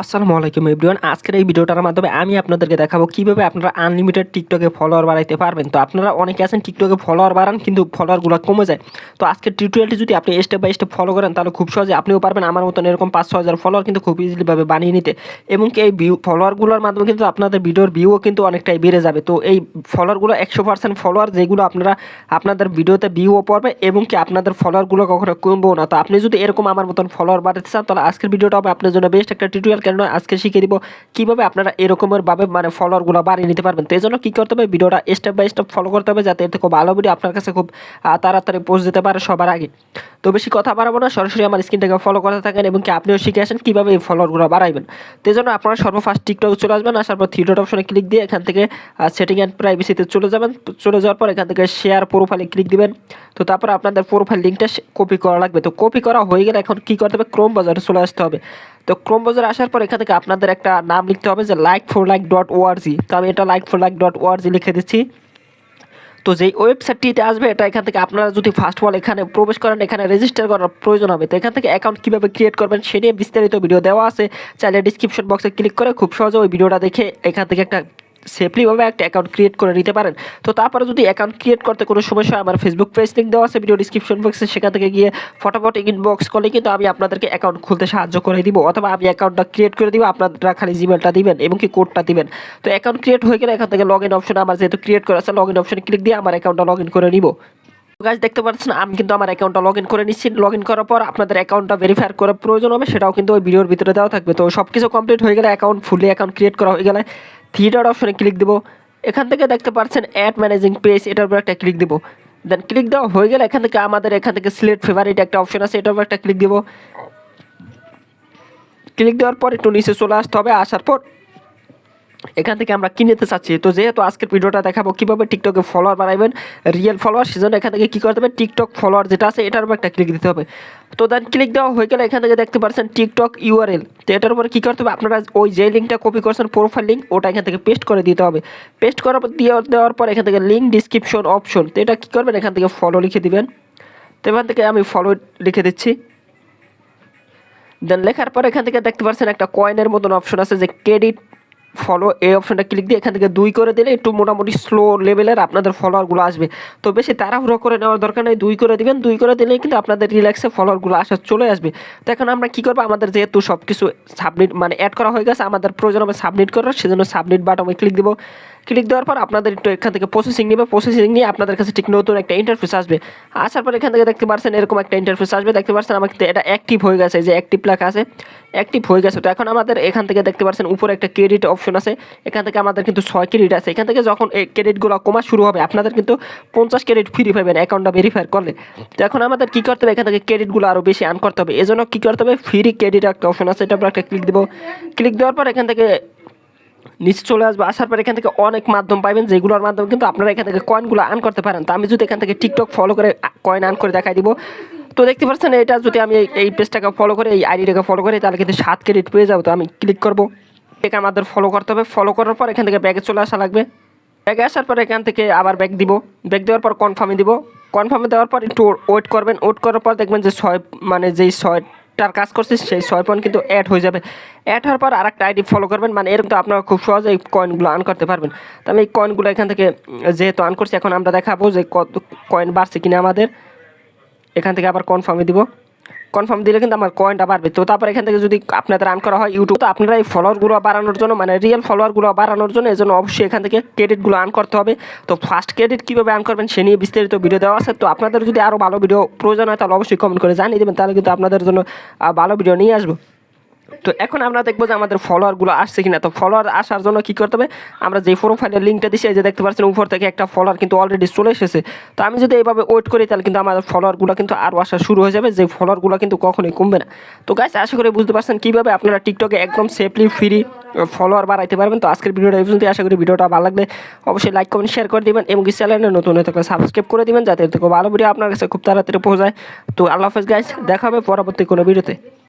আসসালামু আলাইকুম এভরিওয়ান। আজকের এই ভিডিওটার মাধ্যমে আমি আপনাদেরকে দেখাবো কিভাবে আপনারা আনলিমিটেড টিকটকে ফলোয়ার বাড়াইতে পারবেন। তো আপনারা অনেকে আছেন টিকটকে ফলোয়ার বাড়ান কিন্তু ফলোয়ারগুলো কমে যায়। তো আজকের টিউটোরিয়ালটি যদি আপনি স্টেপ বাই স্টেপ ফলো করেন তাহলে খুব সহজে আপনিও পারবেন আমার মতন এরকম 5-6 হাজার ফলোয়ার কিন্তু খুব ইজিলিভাবে বানিয়ে নিতে। এবং এই ফলোয়ারগুলোর মাধ্যমে কিন্তু আপনাদের ভিডিওর ভিউও কিন্তু অনেকটাই বেড়ে যাবে। তো এই ফলোয়ারগুলো 100% ফলোয়ার, যেগুলো আপনাদের ভিডিওতে ভিউও পড়বে এবং কি আপনাদের ফলোয়ারগুলো কখনো কমবেও না। তো আপনি যদি এরকম আমার মতন ফলোয়ার বাড়াতে চান তাহলে আজকের ভিডিওটা হবে আপনার জন্য বেস্ট একটা টিউটোরিয়াল। কেন আজকে শিখিয়ে দিব কিভাবে আপনারা এরকমের ভাবে মানে ফলোয়ারগুলো বাড়িয়ে নিতে পারবেন। তো এই জন্য কী করতে হবে, ভিডিওটা স্টেপ বাই স্টেপ ফলো করতে হবে যাতে এতে খুব ভালো ভিডিও আপনার কাছে খুব তাড়াতাড়ি পৌঁছে যেতে পারে সবার আগে। তো বেশি কথা বাড়াবো না, সরাসরি আমার স্ক্রিনটাকে ফলো করতে থাকেন এবং কি আপনিও শিখে আসেন কীভাবে এই ফলোয়ারগুলো বাড়াইবেন। তো এই জন্য আপনারা সর্বফার্স্ট টিকটকে চলে আসবেন, আসার পর থ্রি ডট অপশনে ক্লিক দিয়ে এখান থেকে সেটিং অ্যান্ড প্রাইভেসিতে চলে যাবেন। চলে যাওয়ার পর এখান থেকে শেয়ার প্রোফাইলে ক্লিক দিবেন। তো তারপর আপনাদের প্রোফাইল লিঙ্কটা কপি করা লাগবে। তো কপি করা হয়ে গেলে এখন কী করতে হবে, ক্রোম ব্রাউজারে চলে আসতে হবে। তো ক্রোম ব্রাউজারে আসার পর এখান থেকে আপনাদের একটা নাম লিখতে হবে যে like4like.org। তো আমি এটা like4like.org লিখে দিচ্ছি। তো যেই ওয়েবসাইটটিতে আসবে এটা এখান থেকে আপনারা যদি ফার্স্ট অফ অল এখানে প্রবেশ করেন, এখানে রেজিস্টার করার প্রয়োজন হবে। তো এখান থেকে অ্যাকাউন্ট কীভাবে ক্রিয়েট করবেন সে নিয়ে বিস্তারিত ভিডিও দেওয়া আছে, চাইলে ডিসক্রিপশন বক্সে ক্লিক করে খুব সহজে ওই ভিডিওটা দেখে এখান থেকে একটা সেফলিভাবে একটা অ্যাকাউন্ট ক্রিয়েট করে নিতে পারেন। তো তারপরে যদি অ্যাকাউন্ট ক্রিয়েট করতে কোনো সমস্যা হয় আমার ফেসবুক পেজ লিঙ্ক দেওয়া আছে ভিডিও ডিসক্রিপশন বক্সে, সেখান থেকে গিয়ে ফটাফট ইনবক্স করলে কিন্তু আমি আপনাদেরকে অ্যাকাউন্ট খুলতে সাহায্য করে দিব, অথবা আমি অ্যাকাউন্টটা ক্রিয়েট করে দিব, আপনারা খালি জিমেলটা দিবেন এবং কি কোডটা দিবেন। তো অ্যাকাউন্ট ক্রিয়েট হয়ে গেলে এখান থেকে লগ ইন অপশন আমার যেহেতু ক্রিয়েট করা আছে লগ ইন অপশনে ক্লিক দিয়ে আমার অ্যাকাউন্টটা লগ ইন করে নিব। গাইস দেখতে পাচ্ছেন আমি কিন্তু আমার অ্যাকাউন্টটা লগ ইন করে নিচ্ছি। লগ ইন করার পর আপনাদের অ্যাকাউন্টটা ভেরিফাই করার প্রয়োজন হবে, সেটাও কিন্তু ওই ভিডিওর ভিতরে দেওয়া থাকবে। তো সব কিছু কমপ্লিট হয়ে গেলে অ্যাকাউন্ট ক্রিয়েট করা হয়ে গেলে থ্রি ডট অপশনে ক্লিক দেবো। এখান থেকে দেখতে পাচ্ছেন অ্যাড ম্যানেজিং পেজ, এটার উপর একটা ক্লিক দেবো। দেন ক্লিক দেওয়া হয়ে গেলে এখান থেকে আমাদের এখান থেকে সিলেক্ট ফেভারিট একটা অপশন আছে, এটার উপর একটা ক্লিক দেবো। ক্লিক দেওয়ার পর একটু নিচে চলে আসতে হবে। আসার পর এখান থেকে আমরা কিনতে চাচ্ছি। তো যেহেতু আজকের ভিডিওটা দেখাবো কীভাবে টিকটকে ফলোয়ার বাড়াইবেন, রিয়েল ফলোয়ার, সেজন্য এখান থেকে কী করতে হবে, টিকটক ফলোয়ার যেটা আছে এটার উপর একটা ক্লিক দিতে হবে। তো দেন ক্লিক দেওয়া হয়ে গেলে এখান থেকে দেখতে পাচ্ছেন টিকটক ইউআরএল। তো এটার উপরে কী করতে হবে, আপনারা ওই যে লিঙ্কটা কপি করছেন প্রোফাইল লিঙ্ক, ওটা এখান থেকে পেস্ট করে দিতে হবে। পেস্ট করার পর দেওয়ার পর এখান থেকে লিঙ্ক ডিসক্রিপশন অপশন, তো এটা কী করবেন, এখান থেকে ফলো লিখে দিবেন। তো এখান থেকে আমি ফলো লিখে দিচ্ছি। দেন লেখার পর এখান থেকে দেখতে পাচ্ছেন একটা কয়েনের মতন অপশন আছে যে ক্রেডিট ফলো, এই অপশনটা ক্লিক দিয়ে এখান থেকে 2 করে দিলে একটু মোটামুটি স্লো লেভেলের আপনাদের ফলোয়ারগুলো আসবে। তো বেশি তাড়াহুড়ো করে নেওয়ার দরকার নেই, 2 করে দিবেন। 2 করে দিলেই কিন্তু আপনাদের রিল্যাক্সে ফলোয়ারগুলো আসা চলে আসবে। তো এখন আমরা কী করবো, আমাদের যেহেতু সব কিছু সাবমিট মানে অ্যাড করা হয়ে গেছে, আমাদের প্রয়োজন হবে সাবমিট করার, সেজন্য সাবমিট বাটনে ক্লিক দেবো। ক্লিক দেওয়ার পর আপনাদের একটু এখান থেকে প্রসেসিং নেবে, প্রসেসিং নিয়ে আপনাদের কাছে ঠিক নতুন একটা ইন্টারফেস আসবে। আসার পর এখান থেকে দেখতে পাচ্ছেন এরকম একটা ইন্টারফেস আসবে, দেখতে পাচ্ছেন আমাকে এটা অ্যাক্টিভ হয়ে গেছে, যে অ্যাক্টিভ লেখা আছে অ্যাক্টিভ হয়ে গেছে। তো এখন আমাদের এখান থেকে দেখতে পাচ্ছেন উপরে একটা ক্রেডিট অপশন আছে, এখান থেকে আমাদের কিন্তু 6 ক্রেডিট আছে। এখান থেকে যখন এই ক্রেডিটগুলো কমা শুরু হবে আপনাদের কিন্তু 50 ক্রেডিট ফ্রি পাবেন অ্যাকাউন্টটা ভেরিফাই করলে। তো এখন আমাদের কী করতে হবে, এখান থেকে ক্রেডিটগুলো আরও বেশি আর্ন করতে হবে। এজন্য কী করতে হবে, ফ্রি ক্রেডিট একটা অপশন আছে, এটার উপর একটা ক্লিক দেবো। ক্লিক দেওয়ার পর এখান থেকে নিচে চলে আসবে। আসার পর এখান থেকে অনেক মাধ্যম পাবেন, যেগুলোর মাধ্যমে কিন্তু আপনারা এখান থেকে কয়েনগুলো আর্ন করতে পারেন। তো আমি যদি এখান থেকে টিকটক ফলো করে কয়েন আর্ন করে দেখাই দিব। তো দেখতে পাচ্ছেন এটা যদি আমি এই পেজটাকে ফলো করে এই আইডিটাকে ফলো করি তাহলে কিন্তু 7 ক্রেডিট পেয়ে যাবো। তো আমি ক্লিক করবো, এটাকে আমাদের ফলো করতে হবে। ফলো করার পর এখান থেকে ব্যাগে চলে আসা লাগবে। ব্যাগে আসার পর এখান থেকে আবার ব্যাগ দিব, ব্যাগ দেওয়ার পর কনফার্মে দিব। কনফার্মে দেওয়ার পর একটু ওয়েট করবেন। ওয়েট করার পর দেখবেন যে 6 মানে যেই 6টার কাজ করছে সেই 6 পয়েন্ট কিন্তু অ্যাড হয়ে যাবে। অ্যাড হওয়ার পর আর একটা আইডি ফলো করবেন, মানে এরকম তো আপনারা খুব সহজে এই কয়েনগুলো আর্ন করতে পারবেন। তো আমি এই কয়েনগুলো এখান থেকে যেহেতু আর্ন করছি, এখন আমরা দেখাবো যে কত কয়েন বাড়ছে কিনা আমাদের। এখান থেকে আবার কনফার্মে দিব, কনফার্ম দিলে কিন্তু আমার কয়েনটা বাড়বে। তো তারপর এখান থেকে যদি আপনাদের আর্ন করা হয় ইউটিউব, তো আপনারা এই ফলোয়ারগুলো বাড়ানোর জন্য মানে রিয়েল ফলোয়ারগুলো বাড়ানোর জন্য এই জন্য অবশ্যই এখান থেকে ক্রেডিটগুলো আর্ন করতে হবে। তো ফার্স্ট ক্রেডিট কীভাবে আর্ন করবেন সে নিয়ে বিস্তারিত ভিডিও দেওয়া আছে। তো আপনাদের যদি আরও ভালো ভিডিও প্রয়োজন হয় তাহলে অবশ্যই কমেন্ট করে জানিয়ে দেবেন, তাহলে কিন্তু আপনাদের জন্য ভালো ভিডিও নিয়ে আসবো। তো এখন আমরা দেখবো যে আমাদের ফলোয়ারগুলো আসছে কিনা। তো ফলোয়ার আসার জন্য কী করতে হবে, আমরা যে প্রোফাইলের লিঙ্কটা দিচ্ছি এই যে দেখতে পাচ্ছেন উপর থেকে একটা ফলোয়ার কিন্তু অলরেডি চলে এসেছে। তো আমি যদি এইভাবে ওয়েট করি তাহলে কিন্তু আমাদের ফলোয়ারগুলো কিন্তু আরও আসা শুরু হয়ে যাবে, যে ফলোয়ারগুলো কিন্তু কখনোই কমবে না। তো গাইস আশা করি বুঝতে পারছেন কীভাবে আপনারা টিকটকে একদম সেফলি ফ্রি ফলোয়ার বাড়াইতে পারবেন। তো আজকের ভিডিওটা এই পর্যন্ত। আশা করি ভিডিওটা ভালো লাগলে অবশ্যই লাইক কমেন্ট শেয়ার করে দেবেন এবং চ্যানেলে নতুন হয়ে থাকলে সাবস্ক্রাইব করে দেবেন, যাতে খুব ভালো ভিডিও আপনার কাছে খুব তাড়াতাড়ি পৌঁছায়। তো আল্লাহ হাফেজ গাইস, দেখা হবে পরবর্তী কোনো ভিডিওতে।